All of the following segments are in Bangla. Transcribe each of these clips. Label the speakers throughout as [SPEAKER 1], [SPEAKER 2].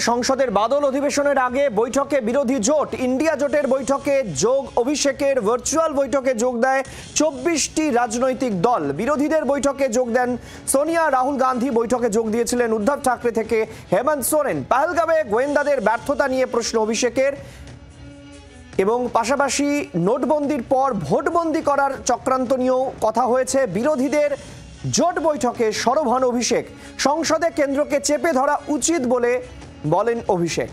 [SPEAKER 1] সংসদের বাদল অধিবেশনের আগে বৈঠকে বিরোধী জোট ইন্ডিয়া জোটের বৈঠকে যোগ অভিষেকের ভার্চুয়াল বৈঠকে যোগ দেয় 24টি রাজনৈতিক দল। বিরোধীদের বৈঠকে যোগ দেন সোনিয়া, রাহুল গান্ধী। বৈঠকে যোগ দিয়েছিলেন উদ্ধব ঠাকরে থেকে হেমন্ত সোরেন। পহেলগামে গোয়েন্দাদের ব্যর্থতা নিয়ে প্রশ্ন অভিষেকের এবং পাশাপাশি নোটবন্দির পর ভোটবন্দি করার চক্রান্ত নিয়েও কথা হয়েছে। বিরোধীদের জোট বৈঠকে সরব হন অভিষেক। সংসদে কেন্দ্রকে চেপে ধরা উচিত বলে বলেন অভিষেক।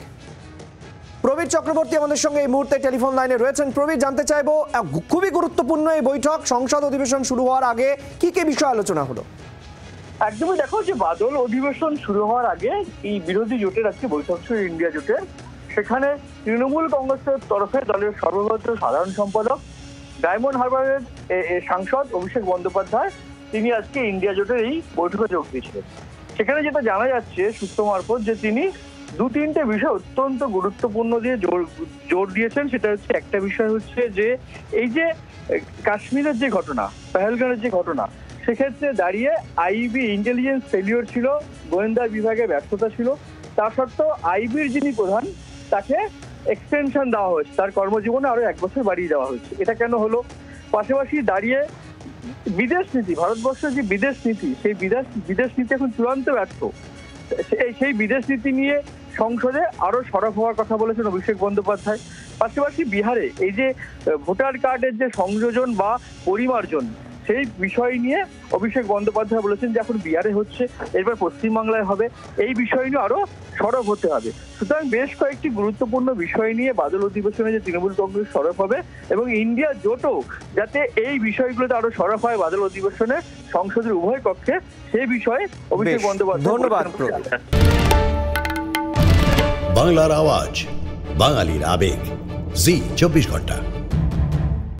[SPEAKER 1] প্রবীর চক্রবর্তী আমাদের সঙ্গে এই মুহূর্তে টেলিফোন লাইনে রয়েছেন। প্রবীর, জানতে চাইবো, খুবই গুরুত্বপূর্ণ এই বৈঠক, সংসদ অধিবেশন শুরু হওয়ার আগে কি কি বিষয় আলোচনা হলো?
[SPEAKER 2] একদমই দেখো যে বাদল অধিবেশন শুরু হওয়ার আগে এই বিরোধী জোটের আজকে বৈঠক ছিল ইন্ডিয়া জোটের। সেখানে তৃণমূল কংগ্রেসের তরফে দলের সর্বভারতীয় সাধারণ সম্পাদক, ডায়মন্ড হারবারের সাংসদ অভিষেক বন্দ্যোপাধ্যায়, তিনি আজকে ইন্ডিয়া জোটের এই বৈঠকে যোগ দিয়েছিলেন। সেখানে যেটা জানা যাচ্ছে সূত্র মারফত যে তিনি দু তিনটে বিষয় অত্যন্ত গুরুত্বপূর্ণ দিয়ে জোর দিয়েছেন। সেটা হচ্ছে, একটা বিষয় হচ্ছে যে এই যে কাশ্মীরের যে ঘটনা, পহেলগামের যে ঘটনা, সেক্ষেত্রে দাঁড়িয়ে আইবি ইন্টেলিজেন্স ফেলিওর ছিল, গোয়েন্দা বিভাগে ব্যর্থতা ছিল। তা সত্ত্বেও আইবির যিনি প্রধান, তাকে এক্সটেনশন দেওয়া হয়েছে, তার কর্মজীবনে আরো 1 বছর বাড়িয়ে দেওয়া হয়েছে। এটা কেন হলো? পাশাপাশি দাঁড়িয়ে বিদেশ নীতি, ভারতবর্ষের যে বিদেশ নীতি, সেই বিদেশ নীতি এখন চূড়ান্ত ব্যর্থ। সেই বিদেশ নীতি নিয়ে সংসদে আরো সরব হওয়ার কথা বলেছেন অভিষেক বন্দ্যোপাধ্যায়। পাশাপাশি বিহারে এই যে ভোটার কার্ডের যে সংযোজন বা পরিমার্জন, সেই বিষয় নিয়ে অভিষেক বন্দ্যোপাধ্যায় বলেছেন যে এখন বিহারে হচ্ছে, এরপর পশ্চিমবাংলায় হবে, এই বিষয় নিয়ে আরো সরব হতে হবে। সুতরাং বেশ কয়েকটি গুরুত্বপূর্ণ বিষয় নিয়ে বাদল অধিবেশনে যে তৃণমূল কংগ্রেস সরব হবে এবং ইন্ডিয়া জোটও যাতে এই বিষয়গুলোতে আরো সরব হয় বাদল অধিবেশনে সংসদের উভয় কক্ষে, সেই বিষয়ে অভিষেক বন্দ্যোপাধ্যায়।
[SPEAKER 1] ধন্যবাদ।
[SPEAKER 3] বাংলার আওয়াজ, বাঙালির আবেগ, জি 24 ঘন্টা।